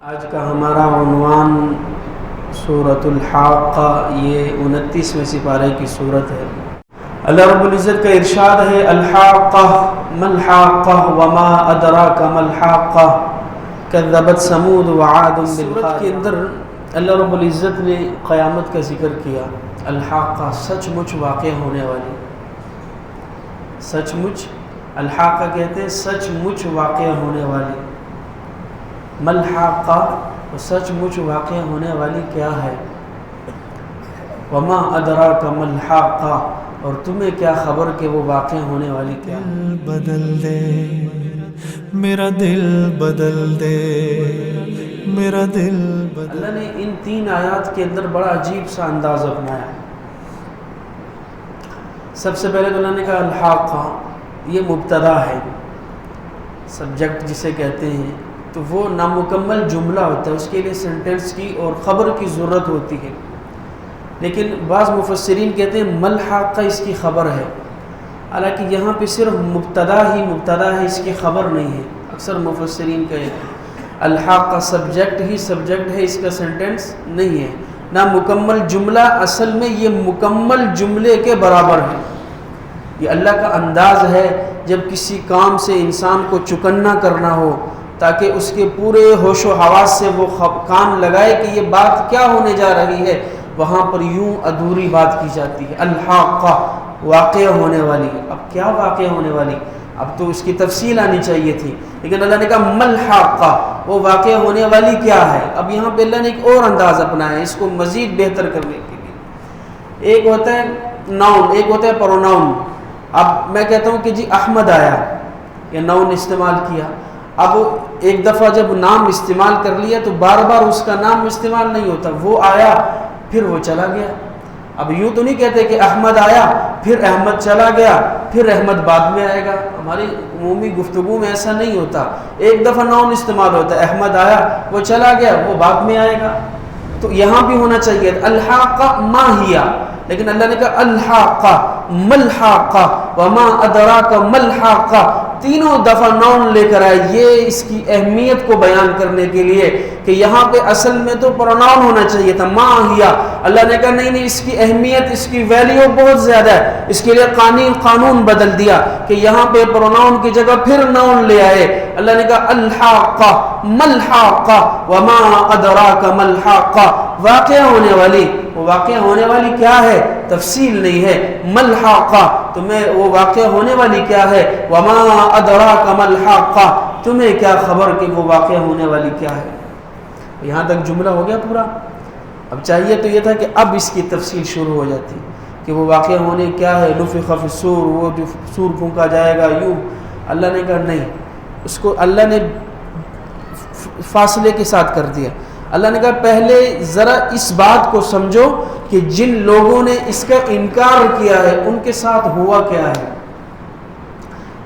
آج کا ہمارا عنوان سورۃ الحاقہ، یہ 29ویں سپارے کی صورت ہے۔ اللہ رب العزت کا ارشاد ہے الحاقہ ما الحاقہ وما ادراک ما الحاقہ کذبت ثمود وعاد بالقاریہ۔ کے اندر اللہ رب العزت نے قیامت کا ذکر کیا۔ الحاقہ سچ مچ واقع ہونے والی، سچ مچ الحاقہ کہتے ہیں سچ مچ واقع ہونے والی۔ ملحاقہ سچ مچ واقع ہونے والی کیا ہے؟ وما ادراک ملحاقہ، اور تمہیں کیا خبر کہ وہ واقع ہونے والی کیا ہے؟ بدل دے میرا دل، بدل دے میرا دل بدل۔ اللہ نے ان 3 آیات کے اندر بڑا عجیب سا انداز اپنایا۔ سب سے پہلے تو اللہ نے کہا الحاقہ، یہ مبتدا ہے، سبجیکٹ جسے کہتے ہیں، تو وہ نامکمل جملہ ہوتا ہے، اس کے لیے سینٹنس کی اور خبر کی ضرورت ہوتی ہے، لیکن بعض مفسرین کہتے ہیں ملحاقہ اس کی خبر ہے، حالانکہ یہاں پہ صرف مبتدا ہے، اس کی خبر نہیں ہے۔ اکثر مفسرین کا الحاقہ سبجیکٹ ہے، اس کا سینٹنس نہیں ہے، نامکمل جملہ اصل میں یہ مکمل جملے کے برابر ہے۔ یہ اللہ کا انداز ہے جب کسی کام سے انسان کو چکنا کرنا ہو تاکہ اس کے پورے ہوش و حواس سے وہ کان لگائے کہ یہ بات کیا ہونے جا رہی ہے، وہاں پر یوں ادھوری بات کی جاتی ہے۔ الحاقہ واقع ہونے والی، اب کیا واقع ہونے والی؟ اب تو اس کی تفصیل آنی چاہیے تھی، لیکن اللہ نے کہا ملحاقہ، وہ واقع ہونے والی کیا ہے؟ اب یہاں پہ اللہ نے ایک اور انداز اپنایا ہے اس کو مزید بہتر کرنے کے لیے۔ ایک ہوتا ہے ناؤن، ایک ہوتا ہے پروناؤن۔ اب میں کہتا ہوں کہ جی احمد آیا، یا ناؤن استعمال کیا، اب ایک دفعہ جب نام استعمال کر لیا تو بار بار اس کا نام استعمال نہیں ہوتا، وہ آیا پھر وہ چلا گیا۔ اب یوں تو نہیں کہتے کہ احمد آیا پھر احمد چلا گیا پھر احمد بعد میں آئے گا، ہماری عمومی گفتگو میں ایسا نہیں ہوتا، ایک دفعہ ناؤن استعمال ہوتا ہے، احمد آیا وہ چلا گیا وہ بعد میں آئے گا۔ تو یہاں بھی ہونا چاہیے الحاقہ ما ہیا، لیکن اللہ نے کہا الحاقہ ملحاقہ وما ادراک ملحاقہ، تینوں دفعہ ناؤن لے کر آئے، یہ اس کی اہمیت کو بیان کرنے کے لیے کہ یہاں پہ اصل میں تو پروناؤن ہونا چاہیے تھا ما ہیا۔ اللہ نے کہا نہیں، اس کی اہمیت، اس کی ویلیو بہت زیادہ ہے، اس کے لیے قانون بدل دیا کہ یہاں پہ پروناؤن کی جگہ پھر ناؤن لے آئے۔ اللہ نے کہا الحاقہ ملحاقہ وما ادراک ملحاقہ، واقع ہونے والی، وہ واقع ہونے والی کیا ہے؟ تفصیل نہیں ہے۔ ملحاقہ، تمہیں وہ واقع ہونے والی کیا ہے؟ وما ادراک ملحاقہ، تمہیں کیا خبر کہ وہ واقع ہونے والی کیا ہے؟ یہاں تک جملہ ہو گیا پورا۔ اب چاہیے تو یہ تھا کہ اب اس کی تفصیل شروع ہو جاتی کہ وہ واقع ہونے کیا ہے، نفخ فی الصور، وہ جو سور پھونکا جائے گا، یوں۔ اللہ نے کہا نہیں، اس کو اللہ نے فاصلے کے ساتھ کر دیا۔ اللہ نے کہا پہلے ذرا اس بات کو سمجھو کہ جن لوگوں نے اس کا انکار کیا ہے ان کے ساتھ ہوا کیا ہے۔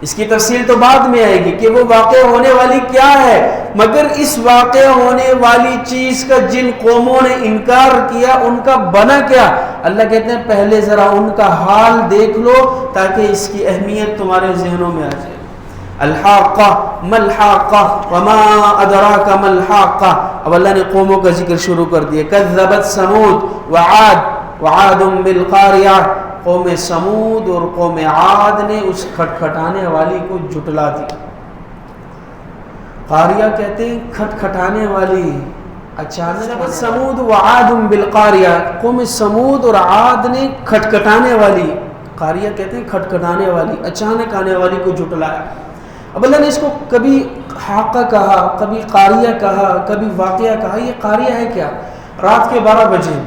اس کی تفصیل تو بعد میں آئے گی کہ وہ واقع ہونے والی کیا ہے، مگر اس واقع ہونے والی چیز کا جن قوموں نے انکار کیا ان کا بنا کیا۔ اللہ کہتے ہیں پہلے ذرا ان کا حال دیکھ لو تاکہ اس کی اہمیت تمہارے ذہنوں میں آ جائے۔ الحاقہ ملحاقہ وما ادراک ملحاقہ، اب اللہ نے قوموں کا ذکر شروع کر دیا۔ کذبت ثمود وعاد بالقاریہ، قوم سمود اور قوم عاد نے اس کھٹکھٹانے والی کو جھٹلا دیا۔ قاریہ کہتے ہیں کھٹکھٹانے والی، اچانک۔ سمود وعاد بالقاریہ، قوم سمود اور عاد نے کھٹکھٹانے والی، قاریہ کہتے ہیں کھٹکھٹانے والی، اچانک آنے والی کو جھٹلایا۔ اب اللہ نے اس کو کبھی حاقہ کہا، کبھی قاریہ کہا، کبھی واقعہ کہا۔ یہ قاریہ ہے کیا؟ رات کے 12 بجے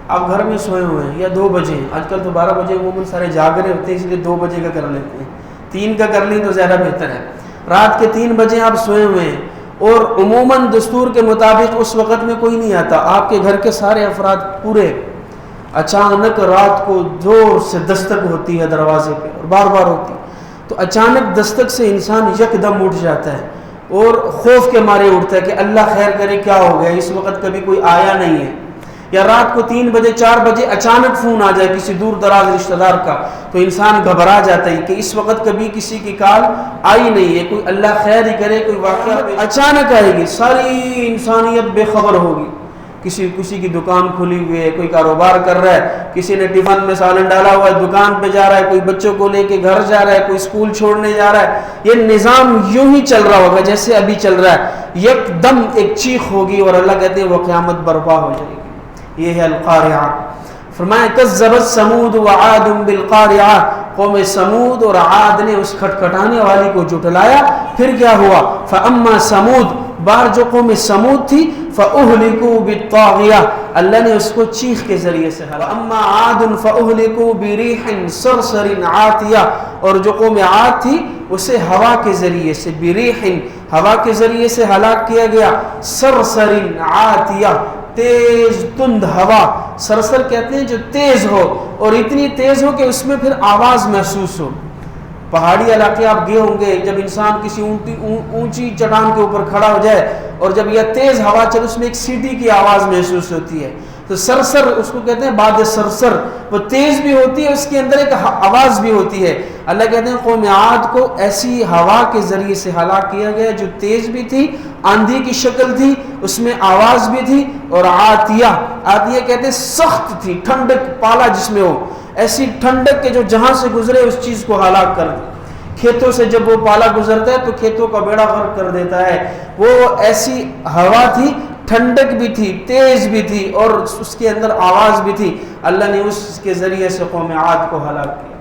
آپ گھر میں سوئے ہوئے ہیں، یا 2 بجے، آج کل تو 12 بجے عموماً سارے جاگ رہے ہوتے ہیں، اس لیے 2 بجے کا کر لیتے ہیں، 3 کا کر لیں تو زیادہ بہتر ہے۔ رات کے 3 بجے آپ سوئے ہوئے ہیں، اور عموماً دستور کے مطابق اس وقت میں کوئی نہیں آتا، آپ کے گھر کے سارے افراد پورے، اچانک رات کو زور سے دستک ہوتی ہے دروازے پہ اور بار بار ہوتی ہے، تو اچانک دستک سے انسان یکدم اٹھ جاتا ہے اور خوف کے مارے اٹھتا ہے کہ اللہ خیر کرے کیا ہو گیا، اس وقت کبھی کوئی آیا نہیں ہے۔ یا رات کو 3 بجے 4 بجے اچانک فون آ جائے کسی دور دراز رشتہ دار کا تو انسان گھبرا جاتا ہے کہ اس وقت کبھی کسی کی کال آئی نہیں ہے، کوئی اللہ خیر ہی کرے کوئی واقعہ اچانک آئے گی، ساری انسانیت بے خبر ہوگی. کسی کی دکان کھلی ہوئی ہے، کوئی کاروبار کر رہا ہے، کسی نے ٹفن میں سالن ڈالا ہوا ہے، دکان پہ جا رہا ہے، کوئی بچوں کو لے کے گھر جا رہا ہے، کوئی اسکول چھوڑنے جا رہا ہے. یہ نظام یوں ہی چل رہا ہوگا جیسے ابھی چل رہا ہے. یک دم ایک چیخ ہوگی اور اللہ کہتے ہیں وہ قیامت برپا ہو جائے گی. یہ ہے القارعہ. فرمایا کذبت ثمود وعاد بالقارعہ، قوم سمود اور عاد نے اس کھٹکھٹانے والی کو جھٹلایا. پھر کیا ہوا؟ فاما ثمود، بار جو قوم سمود تھی، فاہلکوا بالطاغیہ، اللہ نے اس کو چیخ کے ذریعے سے ہلاک. اما عاد فاہلکوا بریح صرصر عاتیہ، اور جو قوم عاد تھی اسے ہوا کے ذریعے سے، بریح ہوا کے ذریعے سے ہلاک کیا گیا. صرصر عاتیہ، تیز تند ہوا. سرسر کہتے ہیں جو تیز ہو، اور اتنی تیز ہو کہ اس میں پھر آواز محسوس ہو. پہاڑی علاقے آپ گئے ہوں گے، جب انسان کسی اونچی چٹان کے اوپر کھڑا ہو جائے اور جب یہ تیز ہوا چلے اس میں ایک سیٹی کی آواز محسوس ہوتی ہے. تو سرسر اس کو کہتے ہیں باد سرسر، وہ تیز بھی ہوتی ہے، اس کے اندر ایک آواز بھی ہوتی ہے. اللہ کہتے ہیں قوم عاد کو ایسی ہوا کے ذریعے سے ہلاک کیا گیا جو تیز بھی تھی، آندھی کی شکل تھی، اس میں آواز بھی تھی. اور عاتیہ کہتے ہیں سخت تھی، ٹھنڈک پالا جس میں ہو، ایسی ٹھنڈک کہ جو جہاں سے گزرے اس چیز کو ہلاک کر دے. کھیتوں سے جب وہ پالا گزرتا ہے تو کھیتوں کا بیڑا غرق کر دیتا ہے. وہ ایسی ہوا تھی، ٹھنڈک بھی تھی، تیز بھی تھی، اور اس کے اندر آواز بھی تھی. اللہ نے اس کے ذریعے سے قوم عاد کو ہلاک کیا.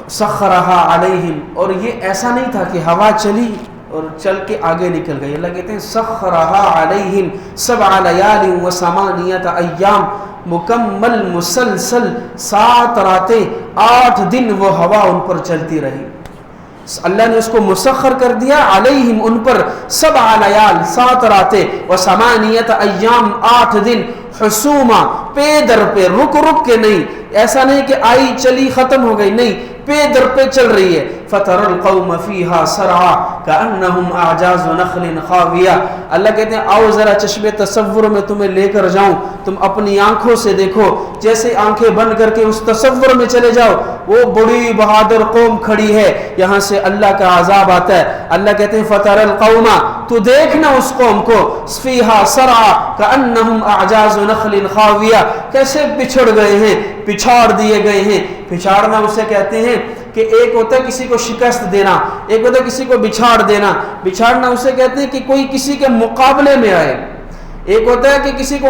سخرہا علیہم، اور یہ ایسا نہیں تھا کہ ہوا چلی اور چل کے آگے نکل گئی. اللہ کہتے ہیں سخرہا علیہم 7 لیال و 8 ایام، مکمل مسلسل 7 راتیں 8 دن وہ ہوا ان پر چلتی رہی. اللہ نے اس کو مسخر کر دیا علیہم ان پر 7 لیال 7 راتیں و 8 ایام 8 دن، حسوما پے در پہ، رک کے نہیں. ایسا نہیں کہ آئی چلی ختم ہو گئی، نہیں، پے در پہ چل رہی ہے. فَتَرَى الْقَوْمَ فِيهَا سَرْعَى كَأَنَّهُمْ أَعْجَازُ نَخْلٍ خَاوِيَةٍ. اللہ کہتے ہیں آؤ ذرا چشمے تصور میں تمہیں لے کر جاؤں، تم اپنی آنکھوں سے دیکھو، جیسے آنکھیں بند کر کے اس تصور میں چلے جاؤ. وہ بڑی بہادر قوم کھڑی ہے، یہاں سے اللہ کا عذاب آتا ہے. اللہ کہتے ہیں فَتَرَى الْقَوْمَ، تو دیکھنا اس قوم کو، فِيهَا سَرْعَى كَأَنَّهُمْ أَعْجَازُ نَخْلٍ خَاوِيَةٍ، کیسے بچھڑ گئے ہیں، پچھاڑ دیے گئے ہیں. پچھاڑنا اسے کہتے ہیں کہ ایک ہوتا ہے کسی کو شکست دینا، ایک ہوتا ہے کسی کو بچھاڑ دینا. بچھاڑنا اسے کہتے ہیں کہ کوئی کسی کے مقابلے میں آئے. ایک ہوتا ہے کہ کسی کو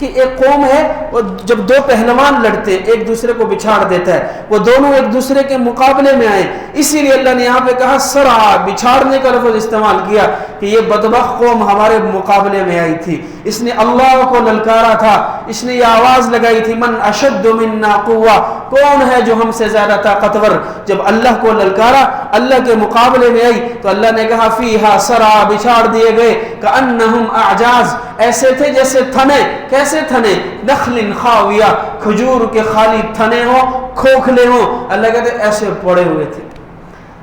ایک قوم ہے، وہ جب 2 پہلوان لڑتے ایک دوسرے کو بچھاڑ دیتا ہے، وہ دونوں ایک دوسرے کے مقابلے میں آئے. اسی لیے اللہ نے یہاں پہ کہا سرعا، بچھاڑنے کا لفظ استعمال کیا کہ یہ بدبخت قوم ہمارے مقابلے میں آئی تھی. اس نے اللہ کو للکارا تھا، اس نے یہ آواز لگائی تھی من اشد منا قوہ، کون ہے جو ہم سے زیادہ طاقتور. جب اللہ کو للکارا، اللہ کے مقابلے میں آئی تو اللہ نے کہا فیہا سرعا، بچھاڑ دیے گئے. کأنہم اعجاز، ایسے تھے جیسے تھنے. کیسے تھنے؟ نخل خاویہ، کھجور کے خالی تھنے ہوں، کھوکھلے ہوں. اللہ کہتے ہیں ایسے پڑے ہوئے تھے.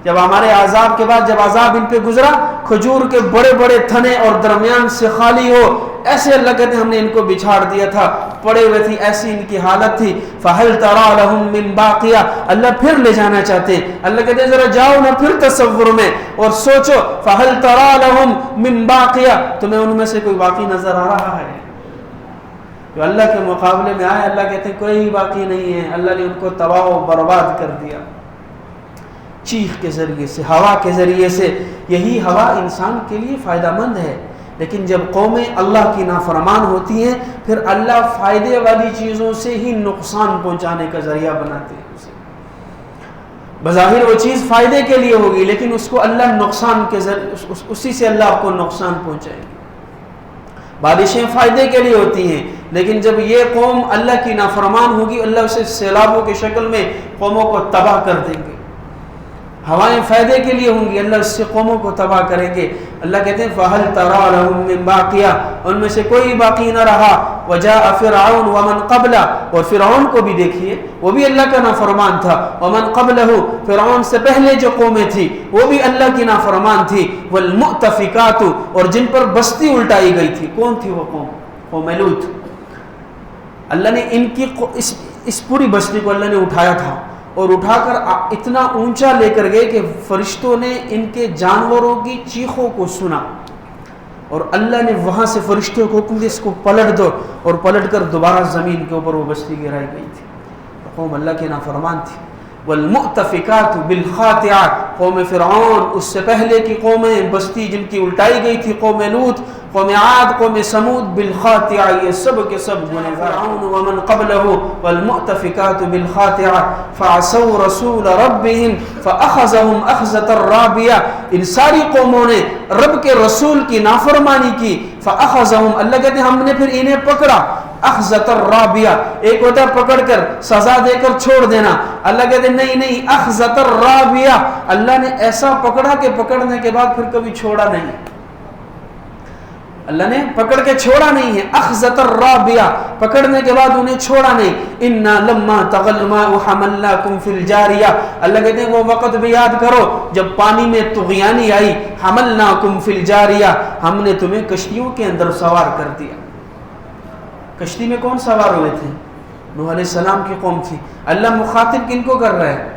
جب ہمارے عذاب کے بعد جب عذاب ان پہ گزرا، کھجور کے بڑے بڑے تھنے اور درمیان سے خالی ہو، ایسے اللہ کہتے ہیں ہم نے ان کو بچھاڑ دیا تھا، پڑے ہوئے تھی، ایسی ان کی حالت تھی. فَهَلْ تَرَى لَهُم مِّن بَاقِيَةٍ، اللہ پھر لے جانا چاہتے ہیں. اللہ کہتے ہیں ذرا جاؤ نا پھر تصور میں اور سوچو. فَهَلْ تَرَى لَهُم مِّن بَاقِيَةٍ، تمہیں ان میں سے کوئی باقی نظر آ رہا ہے جو اللہ کے مقابلے میں آئے؟ اللہ کہتے ہیں کوئی باقی نہیں ہے. اللہ نے ان کو تباہ و برباد کر دیا چیخ کے ذریعے سے، ہوا کے ذریعے سے. یہی ہوا انسان کے لیے فائدہ مند ہے، لیکن جب قومیں اللہ کی نافرمان ہوتی ہیں پھر اللہ فائدے والی چیزوں سے ہی نقصان پہنچانے کا ذریعہ بناتے ہیں. بظاہر وہ چیز فائدے کے لیے ہوگی لیکن اس کو اللہ نقصان کے ذریعے، اسی سے اللہ آپ کو نقصان پہنچائے گا. بارشیں فائدے کے لیے ہوتی ہیں لیکن جب یہ قوم اللہ کی نافرمان ہوگی اللہ اسے سیلابوں کی شکل میں قوموں کو تباہ کر دیں گے. ہوائیں فائدے کے لیے ہوں گی، اللہ اس سے قوموں کو تباہ کریں گے. اللہ کہتے ہیں فَهَلْ تَرَى لَهُم مِّن بَاقِيَةٍ، ان میں سے کوئی باقی نہ رہا. وجاء فرعون ومن قبلہ، اور فرعون کو بھی دیکھیے وہ بھی اللہ کا نافرمان تھا، ومن قبلہ فرعون سے پہلے جو قومیں تھی وہ بھی اللہ کی نافرمان تھی، والمؤتفکات اور جن پر بستی الٹائی گئی تھی. کون تھی وہ قوم؟ قوم لوط. اللہ نے ان کی اس پوری بستی کو اللہ نے اٹھایا تھا اور اٹھا کر اتنا اونچا لے کر گئے کہ فرشتوں نے ان کے جانوروں کی چیخوں کو سنا، اور اللہ نے وہاں سے فرشتوں کو حکم دیا اس کو پلٹ دو، اور پلٹ کر دوبارہ زمین کے اوپر وہ بستی گرائی گئی تھی. قوم اللہ کے نافرمان تھی. والمؤتفکات بالخاطئہ، قوم فرعون اس سے پہلے کی قومیں بستی جن کی الٹائی گئی تھی، قوم لوط، قوم عاد، قوم سمود، بالخاطئہ یہ سب کے سب گنہگار. فرعون ومن قبلہ والمؤتفکات بالخاطئہ فعصوا رسول ربهم فاخذهم اخذۃ رابیہ. ان ساری قوموں نے رب کے رسول کی نافرمانی کی. فاخذهم، اللہ کہتے ہیں ہم نے پھر انہیں پکڑا. اخذۃ الرابیہ، ایک ہوتا ہے پکڑ کر سزا دے کر چھوڑ دینا، اللہ کہتے ہیں نہیں، اخذۃ الرابیہ، اللہ نے ایسا پکڑا کہ پکڑنے کے بعد پھر کبھی چھوڑا نہیں. اللہ نے پکڑ کے چھوڑا نہیں ہے. اخذۃ الرابیہ، پکڑنے کے بعد انہیں چھوڑا نہیں. انا لما طغى الماء حملناكم في الجاریہ، اللہ کہتے ہیں وہ وقت بھی یاد کرو جب پانی میں طغیانی آئی. حملناكم في الجاریہ، ہم نے تمہیں کشتیوں کے اندر سوار کر دیا. کشتی میں کون سوار ہوئے تھے؟ نوح علیہ السلام کی قوم تھی. اللہ مخاطب کن کو کر رہا ہے؟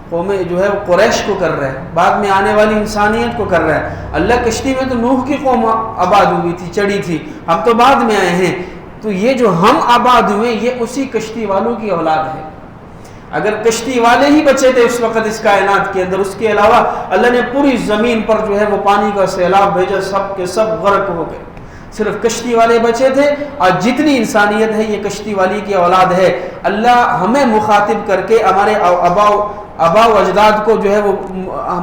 قوم جو ہے وہ قریش کو کر رہا ہے، بعد میں آنے والی انسانیت کو کر رہا ہے. اللہ کشتی میں تو نوح کی قوم آباد ہوئی تھی، چڑھی تھی، ہم تو بعد میں آئے ہیں. تو یہ جو ہم آباد ہوئے یہ اسی کشتی والوں کی اولاد ہے. اگر کشتی والے ہی بچے تھے اس وقت اس کائنات کے اندر، اس کے علاوہ اللہ نے پوری زمین پر جو ہے وہ پانی کا سیلاب بھیجا، سب کے سب غرق ہو گئے. صرف کشتی والے بچے تھے، اور جتنی انسانیت ہے یہ کشتی والی کی اولاد ہے. اللہ ہمیں مخاطب کر کے ہمارے آبا و اجداد کو جو ہے وہ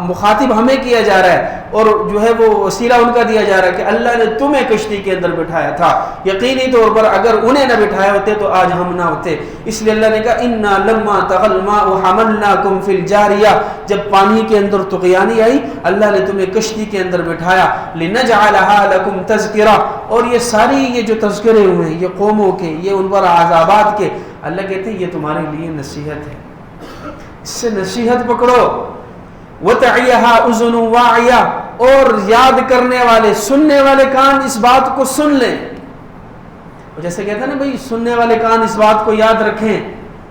مخاطب ہمیں کیا جا رہا ہے، اور جو ہے وہ وسیلہ ان کا دیا جا رہا ہے کہ اللہ نے تمہیں کشتی کے اندر بٹھایا تھا. یقینی طور پر اگر انہیں نہ بٹھایا ہوتے تو آج ہم نہ ہوتے. اس لیے اللہ نے کہا انا لما طغى الماء حملناكم في الجاریہ، جب پانی کے اندر طغیانی آئی اللہ نے تمہیں کشتی کے اندر بٹھایا. لنجعلها لكم تذکرہ، اور یہ ساری یہ جو تذکرے ہوئے ہیں یہ قوموں کے، یہ ان پر عذابات کے، اللہ کہتے ہیں یہ تمہارے لیے نصیحت ہے. اس سے نصیحت پکڑو. وَتَعِيَهَا أُذُنٌ وَاعِيَةٌ، اور یاد کرنے والے، سننے والے کان اس بات کو سن لیں. جیسے کہتے ہیں نا بھائی سننے والے کان اس بات کو یاد رکھیں،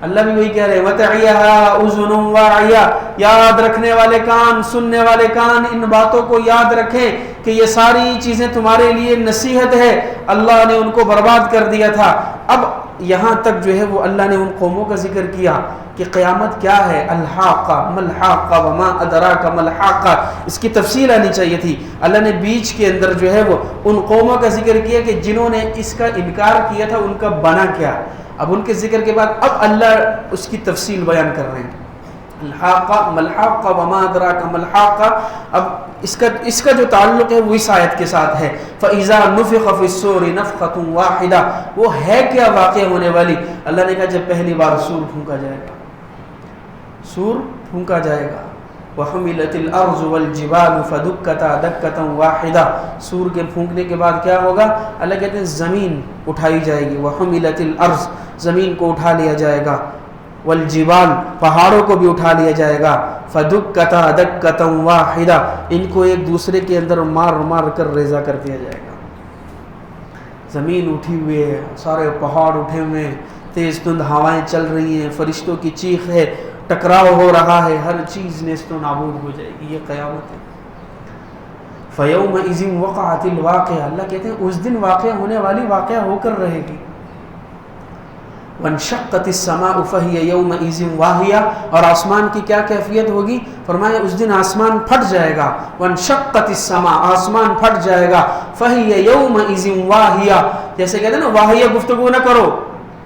اللہ بھی وہی کہہ رہے ہیں وَتَعِيَهَا أُذُنٌ وَاعِيَةٌ، یاد رکھنے والے کان، سننے والے کان ان باتوں کو یاد رکھیں کہ یہ ساری چیزیں تمہارے لیے نصیحت ہے. اللہ نے ان کو برباد کر دیا تھا. اب یہاں تک جو ہے وہ اللہ نے ان قوموں کا ذکر کیا کہ قیامت کیا ہے. الحاقہ ملحاقہ وما ادراک ملحاقہ، اس کی تفصیل آنی چاہیے تھی. اللہ نے بیچ کے اندر جو ہے وہ ان قوموں کا ذکر کیا کہ جنہوں نے اس کا انکار کیا تھا ان کا بنا کیا. اب ان کے ذکر کے بعد اب اللہ اس کی تفصیل بیان کر رہے ہیں. الحاقہ ملحاقہ وما ادراک ملحاقہ. اب اس کا جو تعلق ہے وہ اس آیت کے ساتھ ہے. فَإِذَا نُفِخَ فِي الصُّورِ نَفْخَةٌ وَاحِدَةٌ، وہ ہے کیا واقع ہونے والی. اللہ نے کہا جب پہلی بار سور پھونکا جائے گا، سور پھونکا جائے گا. وَحُمِلَتِ الْأَرْضُ وَالْجِبَالُ فَدُكَّتَا دَكَّةً وَاحِدَةً، سور کے پھونکنے کے بعد کیا ہوگا؟ اللہ کہتے ہیں زمین اٹھائی جائے گی. وَحُمِلَتِ الْأَرْضُ، زمین کو اٹھا لیا جائے گا. والجبال، پہاڑوں کو بھی اٹھا لیا جائے گا. فدکتا دکتا واحدہ، ان کو ایک دوسرے کے اندر مار مار کر ریزہ کر دیا جائے گا. زمین اٹھی ہوئی ہے، سارے پہاڑ اٹھے ہوئے ہیں، تیز تند ہوائیں چل رہی ہیں، فرشتوں کی چیخ ہے، ٹکراؤ ہو رہا ہے، ہر چیز نیست و نابود ہو جائے گی. یہ قیامت ہے. فَيَوْمَئِذٍ وَقَعَتِ الْوَاقِعَةُ، اللہ کہتے ہیں اس دن واقع ہونے والی واقعہ ہو کر رہے گی. وَانشَقَّتِ السَّمَاءُ فَهِيَ يَوْمَئِذٍ وَاهِيَةٌ، اور آسمان کی کیا کیفیت ہوگی؟ فرمایا اس دن آسمان پھٹ جائے گا. وَانشَقَّتِ السَّمَاءُ، آسمان پھٹ جائے گا. فَهِيَ يَوْمَئِذٍ وَاهِيَةٌ، جیسے کہتے ہیں نا واہیہ گفتگو نہ کرو،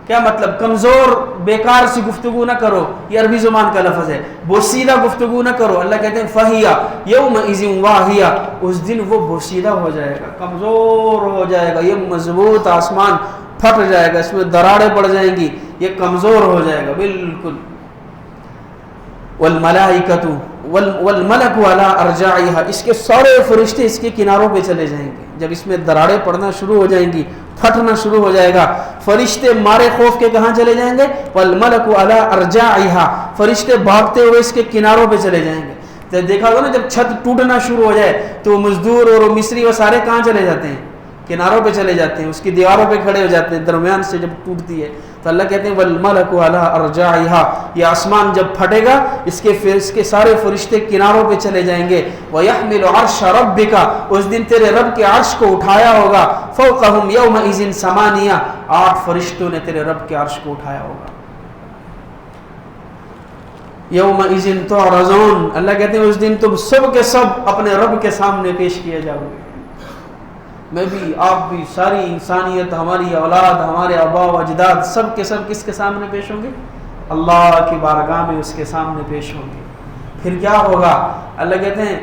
کیا مطلب؟ کمزور بیکار سی گفتگو نہ کرو، یہ عربی زبان کا لفظ ہے. بوسیدہ گفتگو نہ کرو. اللہ کہتے ہیں فَهِيَ يَوْمَئِذٍ وَاهِيَةٌ، اس دن وہ بوسیدہ ہو جائے گا، کمزور ہو جائے گا. یہ مضبوط آسمان پھٹ جائے گا، اس میں دراڑیں پڑ جائیں گی، یہ کمزور ہو جائے گا بالکل. والملائکۃ والملک علی ارجائها، اس کے سارے فرشتے اس کے کناروں پہ چلے جائیں گے. جب اس میں دراڑیں پڑنا شروع ہو جائیں گی، پھٹنا شروع ہو جائے گا، فرشتے مارے خوف کے کہاں چلے جائیں گے؟ والملک علی ارجائها، فرشتے بھاگتے ہوئے اس کے کناروں پہ چلے جائیں گے. تو دیکھا ہوگا نا جب چھت ٹوٹنا شروع ہو جائے تو مزدور اور مصری وہ سارے کہاں چلے جاتے ہیں؟ کناروں پہ چلے جاتے ہیں، اس کی دیواروں پہ کھڑے ہو جاتے ہیں درمیان سے جب ٹوٹتی ہے. تو اللہ کہتے ہیں والملک علی ارجائها، یہ آسمان جب پھٹے گا اس کے سارے فرشتے کناروں پہ چلے جائیں گے. وَيَحْمِلُ عَرْشَ رَبِّكَ، اس دن تیرے رب کے عرش کو اٹھایا ہوگا. فَوْقَهُمْ يَوْمَئِذٍ ثَمَانِيَةٌ، 8 فرشتوں نے تیرے رب کے عرش کو اٹھایا ہوگا. یومئذ تعرضون، اللہ کہتے ہیں اس دن تم سب کے سب اپنے رب کے سامنے پیش کیے جاؤ گے. میں بھی، آپ بھی، ساری انسانیت، ہماری اولاد، ہمارے آباء و اجداد، سب کے سب کس کے سامنے پیش ہوں گے؟ اللہ کی بارگاہ میں اس کے سامنے پیش ہوں گے. پھر کیا ہوگا؟ اللہ کہتے ہیں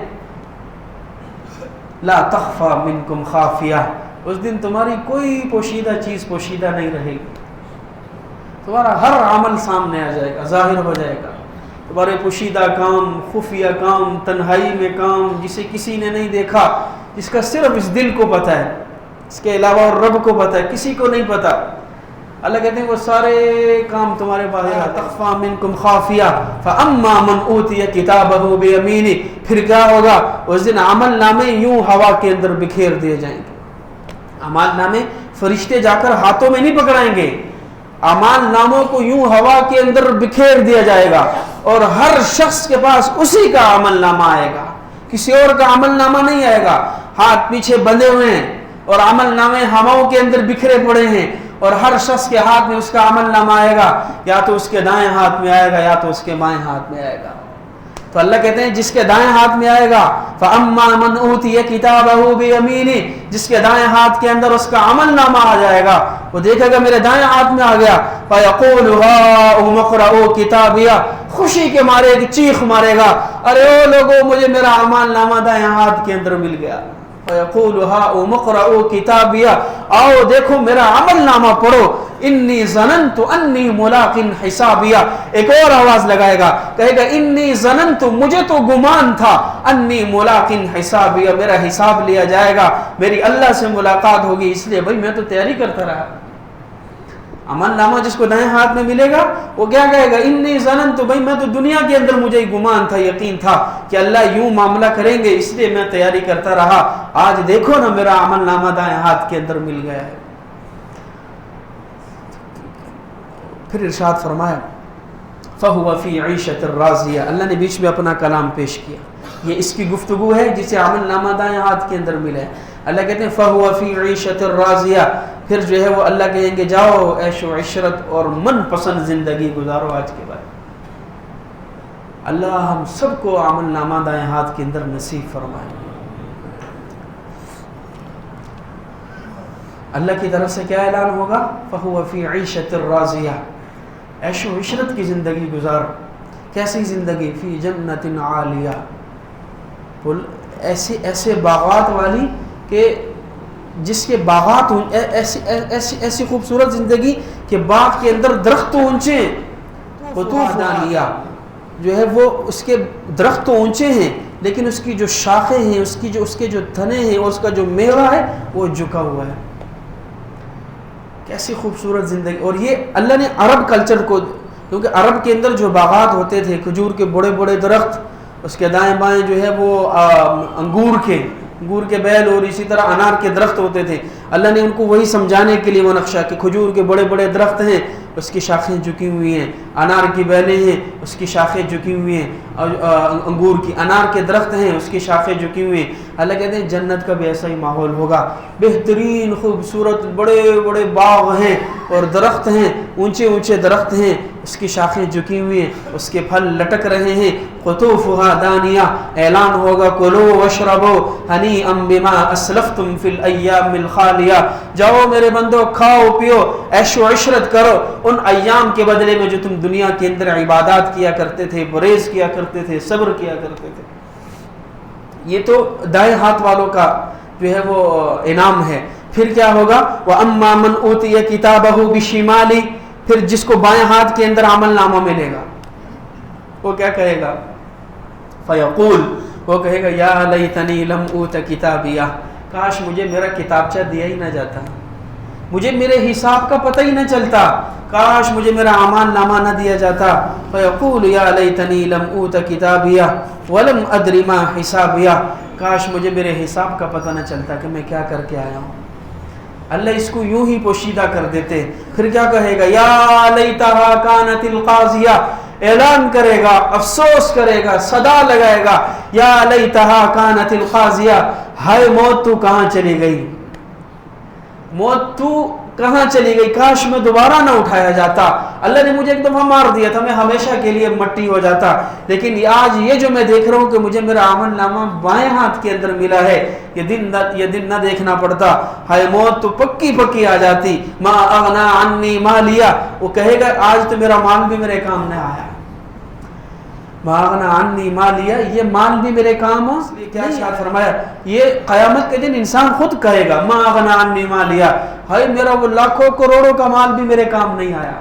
لا تخفى منکم خافیہ، اس دن تمہاری کوئی پوشیدہ چیز پوشیدہ نہیں رہے گی. تمہارا ہر عمل سامنے آ جائے گا، ظاہر ہو جائے گا. تمہارے پوشیدہ کام، خفیہ کام، تنہائی میں کام، جسے کسی نے نہیں دیکھا، جس کا صرف اس دل کو پتہ ہے، اس کے علاوہ اور رب کو پتہ ہے، کسی کو نہیں پتہ. اللہ کہتے ہیں وہ سارے کام تمہارے پاس ہے. تخفى منکم خافیہ فاما من اوتی کتابہ بیمینہ، پھر کیا ہوگا؟ اس دن عمل نامے یوں ہوا کے اندر بکھیر دیے جائیں گے. عمل نامے فرشتے جا کر ہاتھوں میں نہیں پکڑائیں گے، اعمال ناموں کو یوں ہوا کے اندر بکھیر دیا جائے گا اور ہر شخص کے پاس اسی کا عمل نامہ آئے گا، کسی اور کا عمل نامہ نہیں آئے گا. ہاتھ پیچھے بندھے ہوئے ہیں اور عمل نامے ہواؤں کے اندر بکھرے پڑے ہیں، اور ہر شخص کے ہاتھ میں اس کا عمل نامہ آئے گا، یا تو اس کے دائیں ہاتھ میں آئے گا یا تو اس کے بائیں ہاتھ میں آئے گا. تو اللہ کہتے ہیں جس کے دائیں ہاتھ میں آئے گا فَأَمَّا مَنْ أُوتِيَ كِتَابَهُ بِيَمِينِهِ، جس کے دائیں ہاتھ کے اندر اس کا عمل نامہ آ جائے گا، وہ دیکھے گا میرے دائیں ہاتھ میں آ گیا. فَيَقُولُ هَاؤُمُ اقْرَءُوا كِتَابِيَهْ، خوشی کے مارے ایک چیخ مارے گا، ارے او لوگوں مجھے میرا عمل نامہ دائیں ہاتھ کے اندر مل گیا. فَيَقُولُ هَاؤُمُ اقْرَءُوا كِتَابِيَهْ، آؤ دیکھو میرا عمل نامہ پڑھو. انی ظننت انی ملاق حسابیہ، ایک اور آواز لگائے گا، کہے گا انی ظننت، مجھے تو گمان تھا، انی ملاق حسابیہ، میرا حساب لیا جائے گا، میری اللہ سے ملاقات ہوگی، اس لیے بھائی میں تو تیاری کرتا رہا. عمل نامہ جس کو دائیں ہاتھ میں ملے گا وہ کیا کہے گا؟ انی ظننت، بھائی میں تو دنیا کے اندر مجھے گمان تھا، یقین تھا کہ اللہ یوں معاملہ کریں گے، اس لیے میں تیاری کرتا رہا. آج دیکھو نا میرا عمل نامہ دائیں ہاتھ کے اندر مل گیا ہے. پھر ارشاد فرمایا فَهُوَ فِي عِيشَةٍ رَاضِيَةٍ، اللہ نے بیچ میں اپنا کلام پیش کیا. یہ اس کی گفتگو ہے جسے عمل نامہ دائیں ہاتھ کے اندر ملا ہے. اللہ کہتے ہیں فَهُوَ فِي عِيشَةٍ رَاضِيَةٍ، پھر جو ہے وہ اللہ کہیں گے جاؤ عیش و عشرت اور من پسند زندگی گزارو آج کے بعد. اللہ ہم سب کو عمل نامہ دائیں ہاتھ کے اندر نصیب فرمائے. اللہ کی طرف سے کیا اعلان ہوگا؟ فَهُوَ فِي عِيشَةٍ رَاضِيَةٍ، عیش و عشرت کی زندگی گزار. کیسی زندگی؟ فی جنت عالیہ، ایسے باغات والی کہ جس کے باغات ایسی خوبصورت زندگی کہ باغ کے اندر درخت تو اونچے ہیں، قطوف دانیہ جو ہے وہ اس کے درخت تو اونچے ہیں لیکن اس کی جو شاخیں ہیں، اس کے جو تنے ہیں اور اس کا جو میوہ ہے وہ جھکا ہوا ہے. کیسی خوبصورت زندگی. اور یہ اللہ نے عرب کلچر کو، کیونکہ عرب کے اندر جو باغات ہوتے تھے، کھجور کے بڑے بڑے درخت، اس کے دائیں بائیں جو ہے وہ انگور کے بیل اور اسی طرح انار کے درخت ہوتے تھے. اللہ نے ان کو وہی سمجھانے کے لیے وہ نقشہ کہ کھجور کے بڑے بڑے درخت ہیں، اس کی شاخیں جھکی ہوئی ہیں، انار کی بیلیں ہیں، اس کی شاخیں جھکی ہوئی ہیں، اور انگور کی انار کے درخت ہیں، اس کی شاخیں جھکی ہوئی ہیں. اللہ کہتے ہیں جنت کا بھی ایسا ہی ماحول ہوگا، بہترین خوبصورت بڑے بڑے باغ ہیں اور درخت ہیں، اونچے اونچے درخت ہیں، اس کی شاخیں جھکی ہوئی ہیں، اس کے پھل لٹک رہے ہیں. قطوفها دانیہ، اعلان ہوگا کلوا واشربوا ہنیئا بما اسلفتم فی الایام الخالیہ، جاؤ میرے بندو کھاؤ پیو عیش و عشرت کرو ان ایام کے بدلے میں جو تم دنیا کے اندر عبادات کیا کرتے تھے، پرہیز کیا کرتے تھے، صبر کیا کرتے تھے. یہ تو دائیں ہاتھ والوں کا جو ہے وہ انعام ہے. پھر کیا ہوگا؟ وَأَمَّا مَنْ أُوتِيَ كِتَابَهُ بِشِمَالِهِ، پھر جس کو بائیں ہاتھ کے اندر عمل نامہ ملے گا وہ کیا کہے گا؟ فیقول، وہ کہے گا یا لیتنی لم اوت کتابیہ، کاش مجھے میرا کتابچہ دیا ہی نہ جاتا، مجھے میرے حساب کا پتہ ہی نہ چلتا، کاش مجھے میرا اعمال نامہ نہ دیا جاتا۔ فیقول یا لیتنی لم اوت کتابیہ ولم ادر ما حسابیہ، کاش مجھے میرے حساب کا پتہ نہ چلتا کہ میں کیا کر کے آیا ہوں۔ اللہ اس کو یوں ہی پوشیدہ کر دیتے، پھر کیا کہے گا یا لیتہا کانت القاضیہ، اعلان کرے گا، افسوس کرے گا، صدا لگائے گا، یا لیتہا کانت القاضیہ، ہائے موت تو کہاں چلی گئی، موت تو کہاں چلی گئی، کاش میں دوبارہ نہ اٹھایا جاتا، اللہ نے مجھے ایک دفعہ مار دیا تھا، میں ہمیشہ کے لیے مٹی ہو جاتا، لیکن آج یہ جو میں دیکھ رہا ہوں کہ مجھے میرا عمل نامہ بائیں ہاتھ کے اندر ملا ہے، یہ دن نہ دیکھنا پڑتا، ہائے موت تو پکی آ جاتی، ما اغنا عنی مالیہ، وہ کہے گا آج تو میرا مال بھی میرے کام نہ آیا، ما اغنا عنی مالیہ، یہ مال بھی میرے کام ہو، کیا ارشاد فرمایا، یہ قیامت کے دن انسان خود کہے گا ما اغنا عنی مالیہ، ہائے میرا وہ لاکھوں کروڑوں کا مال بھی میرے کام نہیں آیا،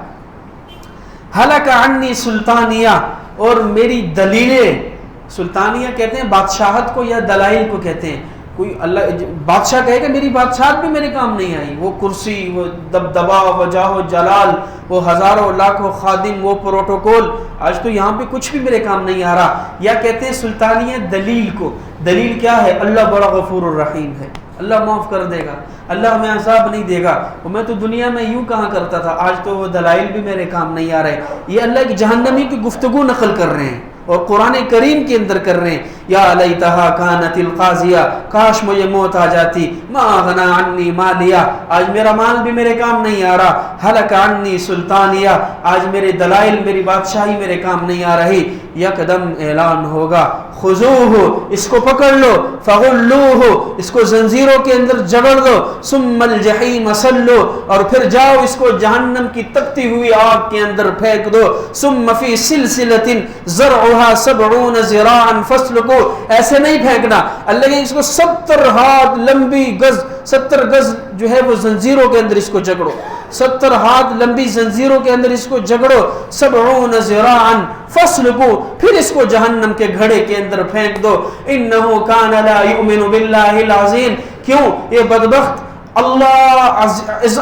ہلک عنی سلطانیہ، اور میری دلیلیں، سلطانیہ کہتے ہیں بادشاہت کو یا دلائل کو کہتے ہیں، کوئی اللہ بادشاہ کہے گا میری بادشاہت بھی میرے کام نہیں آئی، وہ کرسی، وہ دبدبا، وہ جاہ و جلال، وہ ہزاروں لاکھوں خادم، وہ پروٹوکول، آج تو یہاں پہ کچھ بھی میرے کام نہیں آ رہا، یا کہتے ہیں سلطانیہ دلیل کو، دلیل کیا ہے، اللہ بڑا غفور الرحیم ہے، اللہ معاف کر دے گا، اللہ ہمیں عذاب نہیں دے گا، اور میں تو دنیا میں یوں کہاں کرتا تھا، آج تو وہ دلائل بھی میرے کام نہیں آ رہے، یہ اللہ کی جہنمی کی گفتگو نقل کر رہے ہیں اور قرآن کریم کے اندر کر رہے ہیں، یا لیتہا کانت القاضیہ، کاش مجھے موت آ جاتی، ما اغنا عنی مالیہ، آج میرا مال بھی میرے کام نہیں آ رہا، ہلک عنی سلطانیہ، آج میرے دلائل، میری بادشاہی میرے کام نہیں آ رہی، یکدم اعلان ہوگا، خذوہ، اس کو پکڑ لو، فغلوہ، اس کو زنجیروں کے اندر جبڑ دو، ثم الجحیم صلو، اور پھر جاؤ اس کو جہنم کی تپتی ہوئی آگ کے اندر پھینک دو، ثم فی سلسلۃ ذرعها 70 ذراعا فاسلکو، ایسے نہیں پھینکنا، اللہ کہ اس کو 70 ہاتھ لمبی گز، 70 گز جو ہے وہ زنجیروں کے اندر اس کو جکڑو، 70 ہاتھ لمبی زنجیروں کے اندر اس کو جگڑو، 70 ذراعا فاسلکو، پھر اس کو جہنم کے گھڑے کے اندر پھینک دو، انہ کان لا یؤمن باللہ العظیم، کیوں یہ بدبخت اللہ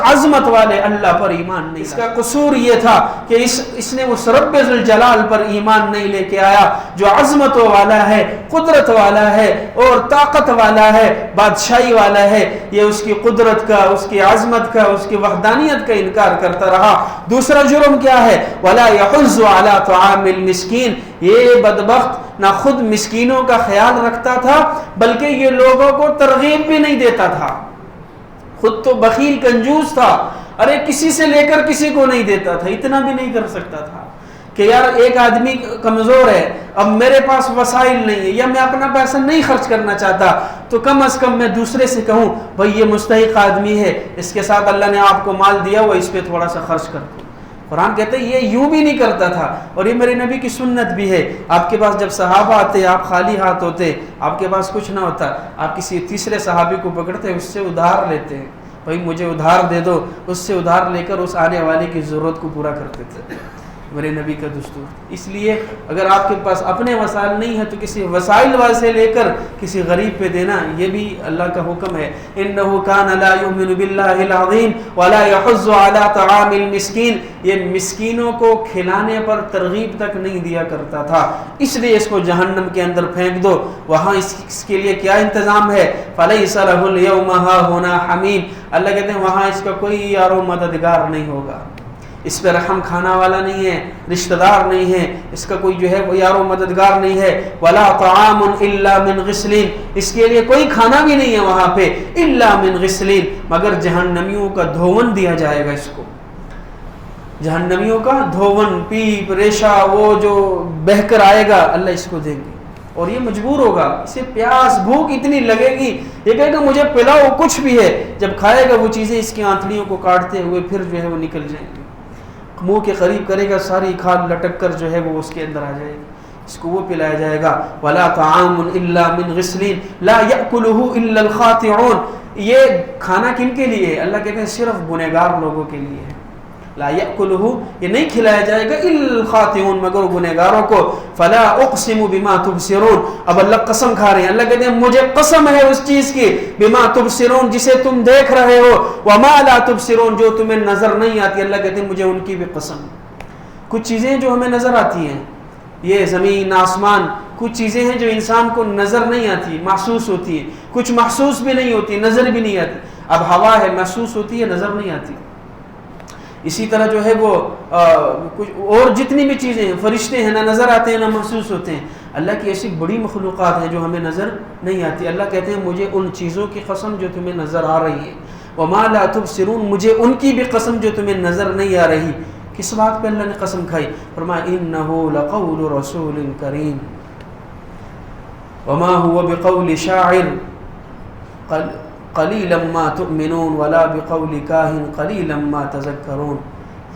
عظمت والے اللہ پر ایمان نہیں، اس کا قصور یہ تھا کہ اس نے اس رب ذوالجلال پر ایمان نہیں لے کے آیا جو عظمتوں والا ہے، قدرت والا ہے اور طاقت والا ہے، بادشاہی والا ہے، یہ اس کی قدرت کا، اس کی عظمت کا، اس کی وحدانیت کا انکار کرتا رہا۔ دوسرا جرم کیا ہے؟ وَلَا يَحُضُّ عَلَىٰ طَعَامِ الْمِسْكِينِ، یہ بدبخت نہ خود مسکینوں کا خیال رکھتا تھا بلکہ یہ لوگوں کو ترغیب بھی نہیں دیتا تھا، خود تو بخیل کنجوس تھا، ارے کسی سے لے کر کسی کو نہیں دیتا تھا، اتنا بھی نہیں کر سکتا تھا کہ یار ایک آدمی کمزور ہے، اب میرے پاس وسائل نہیں ہے یا میں اپنا پیسہ نہیں خرچ کرنا چاہتا تو کم از کم میں دوسرے سے کہوں بھائی یہ مستحق آدمی ہے، اس کے ساتھ اللہ نے آپ کو مال دیا ہوا، اس پہ تھوڑا سا خرچ کر دو۔ قرآن کہتے ہیں یہ یوں بھی نہیں کرتا تھا، اور یہ میرے نبی کی سنت بھی ہے۔ آپ کے پاس جب صحابہ آتے، آپ خالی ہاتھ ہوتے، آپ کے پاس کچھ نہ ہوتا، آپ کسی تیسرے صحابی کو پکڑتے، اس سے ادھار لیتے ہیں، بھائی مجھے ادھار دے دو، اس سے ادھار لے کر اس آنے والے کی ضرورت کو پورا کرتے تھے، میرے نبی کا دستور۔ اس لیے اگر آپ کے پاس اپنے وسائل نہیں ہیں تو کسی وسائل والے سے لے کر کسی غریب پہ دینا، یہ بھی اللہ کا حکم ہے۔ انہ کان لا یؤمن باللہ العظیم ولا یحض علی طعام المسکین، یہ مسکینوں کو کھلانے پر ترغیب تک نہیں دیا کرتا تھا، اس لیے اس کو جہنم کے اندر پھینک دو۔ وہاں اس کے لیے کیا انتظام ہے؟ فلیس لہ اليوم ہاہنا حمیم، اللہ کہتے ہیں وہاں اس کا کوئی یار و مددگار نہیں ہوگا، اس پہ رحم کھانا والا نہیں ہے، رشتہ دار نہیں ہے، اس کا کوئی جو ہے وہ یار و مددگار نہیں ہے۔ ولا طعام الا من غسلین، اس کے لیے کوئی کھانا بھی نہیں ہے وہاں پہ، الا من غسلین، مگر جہنمیوں کا دھون دیا جائے گا اس کو، جہنمیوں کا دھون، پیپ، ریشہ، وہ جو بہہ کر آئے گا اللہ اس کو دیں گے، اور یہ مجبور ہوگا، اسے پیاس بھوک اتنی لگے گی، یہ کہے گا مجھے پلاؤ کچھ بھی ہے، جب کھائے گا وہ چیزیں اس کی آنتڑیوں کو کاٹتے ہوئے پھر جو ہے وہ نکل جائیں گے، منہ کے قریب کرے گا، ساری کھال لٹک کر جو ہے وہ اس کے اندر آ جائے گی، اس کو وہ پلایا جائے گا۔ ولا طعام الا من غسلین لا یاکلہ الا الخاطئون، یہ کھانا کن کے لیے ہے؟ اللہ کہتے ہیں صرف گنہگار لوگوں کے لیے ہے، لا یأکلہ یہ نہیں کھلایا جائے گا الا الخاطئون مگر گنہگاروں کو. فلا اقسم بما تبصرون اب اللہ قسم کھا رہے ہیں. اللہ کہتے ہیں مجھے قسم ہے اس چیز کی بما تبصرون جسے تم دیکھ رہے ہو وما لا تبصرون جو تمہیں نظر نہیں آتی. اللہ کہتے ہیں مجھے ان کی بھی قسم. کچھ چیزیں جو ہمیں نظر آتی ہیں یہ زمین آسمان کچھ چیزیں ہیں جو انسان کو نظر نہیں آتی محسوس ہوتی ہیں. کچھ محسوس بھی نہیں ہوتی نظر بھی نہیں آتی. اب ہوا ہے محسوس ہوتی ہے نظر نہیں آتی. اسی طرح جو ہے وہ کچھ اور جتنی بھی چیزیں ہیں فرشتے ہیں نہ نظر آتے ہیں نہ محسوس ہوتے ہیں. اللہ کی ایسی بڑی مخلوقات ہیں جو ہمیں نظر نہیں آتی. اللہ کہتے ہیں مجھے ان چیزوں کی قسم جو تمہیں نظر آ رہی ہے وما لا تبصرون مجھے ان کی بھی قسم جو تمہیں نظر نہیں آ رہی. کس بات پہ اللہ نے قسم کھائی؟ فرمایا انہ لقول رسول کریم وما هو بقول شاعر قلیلا ما تؤمنون ولا بقول کاہن قلیلا ما تذکرون.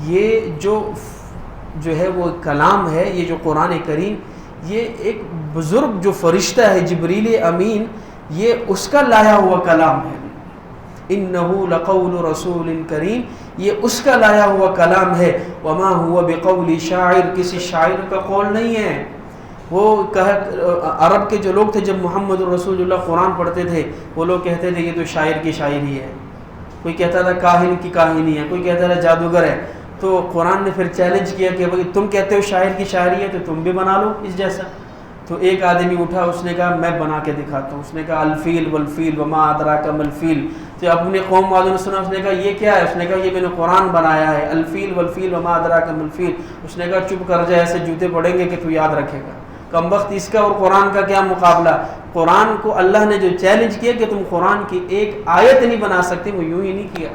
یہ جو ہے وہ کلام ہے یہ جو قرآن کریم یہ ایک بزرگ جو فرشتہ ہے جبریل امین یہ اس کا لایا ہوا کلام ہے. انہ لقول رسول کریم یہ اس کا لایا ہوا کلام ہے. وما هو بقول شاعر کسی شاعر کا قول نہیں ہے. وہ عرب کے جو لوگ تھے جب محمد رسول اللہ قرآن پڑھتے تھے وہ لوگ کہتے تھے یہ تو شاعر کی شاعری ہے. کوئی کہتا تھا کاہن کی کہانی ہے کوئی کہتا تھا جادوگر ہے. تو قرآن نے پھر چیلنج کیا کہ بھائی تم کہتے ہو شاعر کی شاعری ہے تو تم بھی بنا لو اس جیسا. تو ایک آدمی اٹھا اس نے کہا میں بنا کے دکھاتا ہوں. اس نے کہا الفیل والفیل وما ادراک ما الفیل. تو اپنے قوم والوں نے سنا. اس نے کہا یہ کیا ہے؟ اس نے کہا یہ میں نے قرآن بنایا ہے الفیل والفیل وما ادراک ما الفیل. اس نے کہا چپ کر جائے ایسے جوتے پڑیں گے کہ تو یاد رکھے گا. کمبخت اس کا اور قرآن کا کیا مقابلہ. قرآن کو اللہ نے جو چیلنج کیا کہ تم قرآن کی ایک آیت نہیں بنا سکتے وہ یوں ہی نہیں کیا.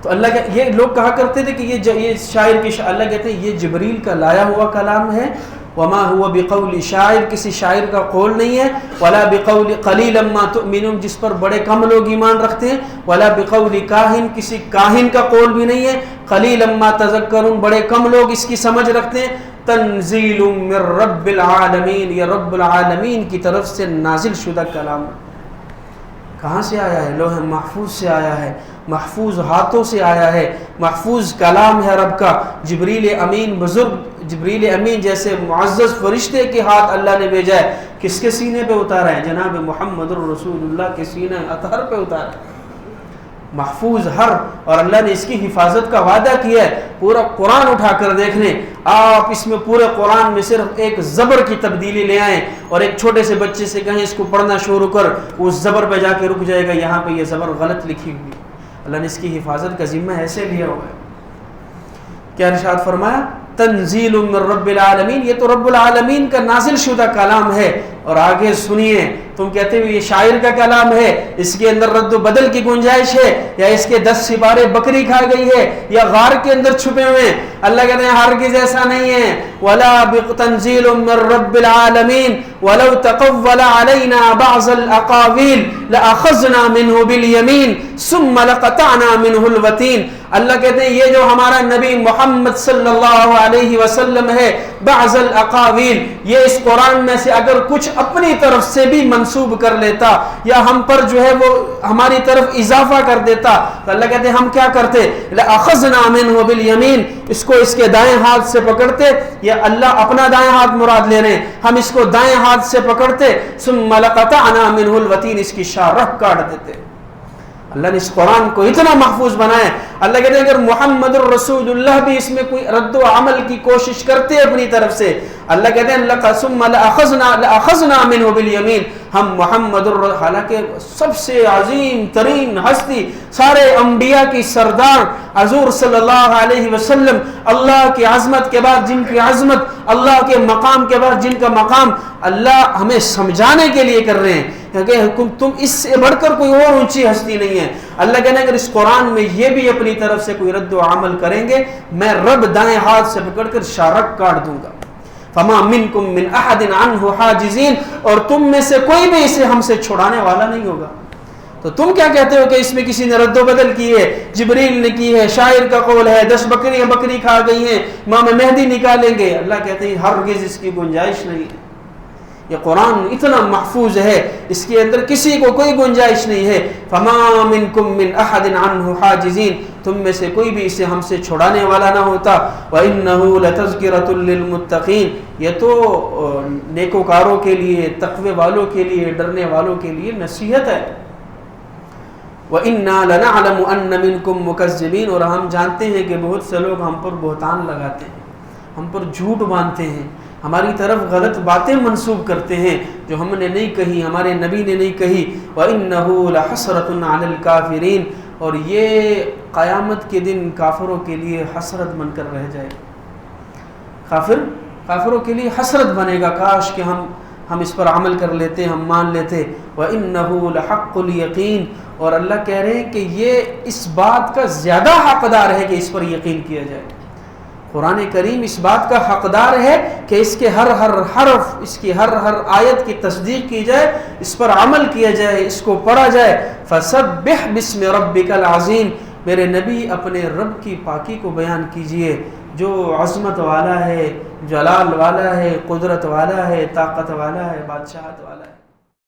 تو اللہ کا یہ لوگ کہا کرتے تھے کہ یہ شاعر کی اللہ کہتے ہیں یہ جبریل کا لایا ہوا کلام ہے. وما هو بقول شاعر کسی شاعر کا قول نہیں ہے. ولا بقول قلیلا ما تؤمنون جس پر بڑے کم لوگ ایمان رکھتے ہیں. ولا بقول کاہن کسی کاہن کا قول بھی نہیں ہے. قلیلا ما تذکرون بڑے کم لوگ اس کی سمجھ رکھتے ہیں. تنزیل من رب العالمین یہ رب العالمین کی طرف سے نازل شدہ کلام. کہاں سے آیا ہے؟ لوح محفوظ سے آیا ہے. محفوظ ہاتھوں سے آیا ہے. محفوظ کلام ہے رب کا. جبریل امین بزرگ جبریل امین جیسے معزز فرشتے کے ہاتھ اللہ نے بھیجا ہے. کس کے سینے پہ اتارا ہے؟ جناب محمد الرسول اللہ کے سینے اطہر پہ اتارا ہے. محفوظ ہر اور اللہ نے اس کی حفاظت کا وعدہ کیا ہے. پورا قرآن اٹھا کر دیکھ لیں آپ اس میں پورے قرآن میں صرف ایک زبر کی تبدیلی لے آئیں اور ایک چھوٹے سے بچے سے کہیں اس کو پڑھنا شروع کر اس زبر پہ جا کے رک جائے گا یہاں پہ یہ زبر غلط لکھی ہوئی. اللہ نے اس کی حفاظت کا ذمہ ایسے لیا ہوا ہے. کیا ارشاد فرمایا؟ تنزیل من رب العالمین یہ تو رب العالمین کا نازل شدہ کلام ہے. اور آگے سنیے تم کہتے ہو یہ شاعر کا کلام ہے اس کے اندر رد و بدل کی گنجائش ہے یا اس کے 10 سپارے بکری کھا گئی ہے یا غار کے اندر چھپے ہوئے ہیں. اللہ کہتے ہیں ہرگز ایسا نہیں ہے. ولا بتنزیل من رب العالمین ولو تقول علینا بعض الاقاویل لاخذنا منه بالیمین ثم لقطعنا منه الوتین. اللہ کہتے ہیں یہ جو ہمارا نبی محمد صلی اللہ علیہ وسلم ہے بعض الاقاویل یہ اس قرآن میں سے اگر کچھ اپنی طرف سے بھی منسوب کر لیتا یا ہم پر جو ہے وہ ہماری طرف اضافہ کر دیتا تو اللہ کہتے ہیں ہم کیا کرتے؟ لأخذنا منه بالیمین اس کو اس کے دائیں ہاتھ سے پکڑتے. یا اللہ اپنا دائیں ہاتھ مراد لے رہے ہیں ہم اس کو دائیں ہاتھ سے پکڑتے. ثم لقطعنا منه الوتین اس کی شاخ کاٹ دیتے. اللہ نے اس قرآن کو اتنا محفوظ بنایا. اللہ کہتے ہیں اگر محمد الرسول اللہ بھی اس میں کوئی رد و عمل کی کوشش کرتے اپنی طرف سے اللہ کہتے ہیں ثم لأخذنا منه بالیمین ہم محمد حالانکہ سب سے عظیم ترین ہستی سارے انبیاء کی سردار حضور صلی اللہ علیہ وسلم اللہ کی عظمت کے بعد جن کی عظمت اللہ کے مقام کے بعد جن کا مقام اللہ ہمیں سمجھانے کے لیے کر رہے ہیں کہ تم اس سے بڑھ کر کوئی اور اونچی ہستی نہیں ہے. اللہ کہتے ہیں اگر اس قرآن میں یہ بھی اپنی طرف سے کوئی رد و عمل کریں گے میں رب دائیں ہاتھ سے پکڑ کر شارک کاٹ دوں گا. فما منکم من احد عنہ حاجزین اور تم میں سے کوئی بھی اسے ہم سے چھڑانے والا نہیں ہوگا. تو تم کیا کہتے ہو کہ اس میں کسی نے رد و بدل کی ہے جبریل نے کی ہے شاعر کا قول ہے 10 بکریاں بکری کھا گئی ہیں امام مہدی نکالیں گے. اللہ کہتے ہیں ہرگز اس کی گنجائش نہیں ہے. یہ قرآن اتنا محفوظ ہے، اس کے اندر کسی کو کوئی گنجائش نہیں ہے۔ فما منکم من احد عنہ حاجزین، تم میں سے کوئی بھی اسے ہم سے چھڑانے والا نہ ہوتا۔ وَإِنَّهُ لَتَذْكِرَةٌ لِّلْمُتَّقِينَ، یہ تو نیکوکاروں کے لیے، تقوی والوں کے لیے، ڈرنے والوں کے لیے نصیحت ہے۔ وَإِنَّا لَنَعْلَمُ أَنَّ مِنْكُمْ مُكَذِّبِينَ، اور ہم جانتے ہیں کہ بہت سے لوگ ہم پر بہتان لگاتے ہیں، ہم پر جھوٹ باندھتے ہیں، ہماری طرف غلط باتیں منسوب کرتے ہیں جو ہم نے نہیں کہی، ہمارے نبی نے نہیں کہی۔ وَإِنَّهُ لَحَسْرَةٌ عَلَى الْكَافِرِينَ، اور یہ قیامت کے دن کافروں کے لیے حسرت بن کر رہ جائے گا۔ کافروں کے لیے حسرت بنے گا، کاش کہ ہم اس پر عمل کر لیتے، ہم مان لیتے۔ وَإِنَّهُ لَحَقُّ الْيَقِينَ، اور اللہ کہہ رہے ہیں کہ یہ اس بات کا زیادہ حقدار ہے کہ اس پر یقین کیا جائے۔ قرآن کریم اس بات کا حقدار ہے کہ اس کے ہر حرف، اس کی ہر آیت کی تصدیق کی جائے، اس پر عمل کیا جائے، اس کو پڑھا جائے۔ فَسَبِّحْ بِاسْمِ رَبِّكَ الْعَظِيمِ، میرے نبی اپنے رب کی پاکی کو بیان کیجئے جو عظمت والا ہے، جلال والا ہے، قدرت والا ہے، طاقت والا ہے، بادشاہت والا ہے۔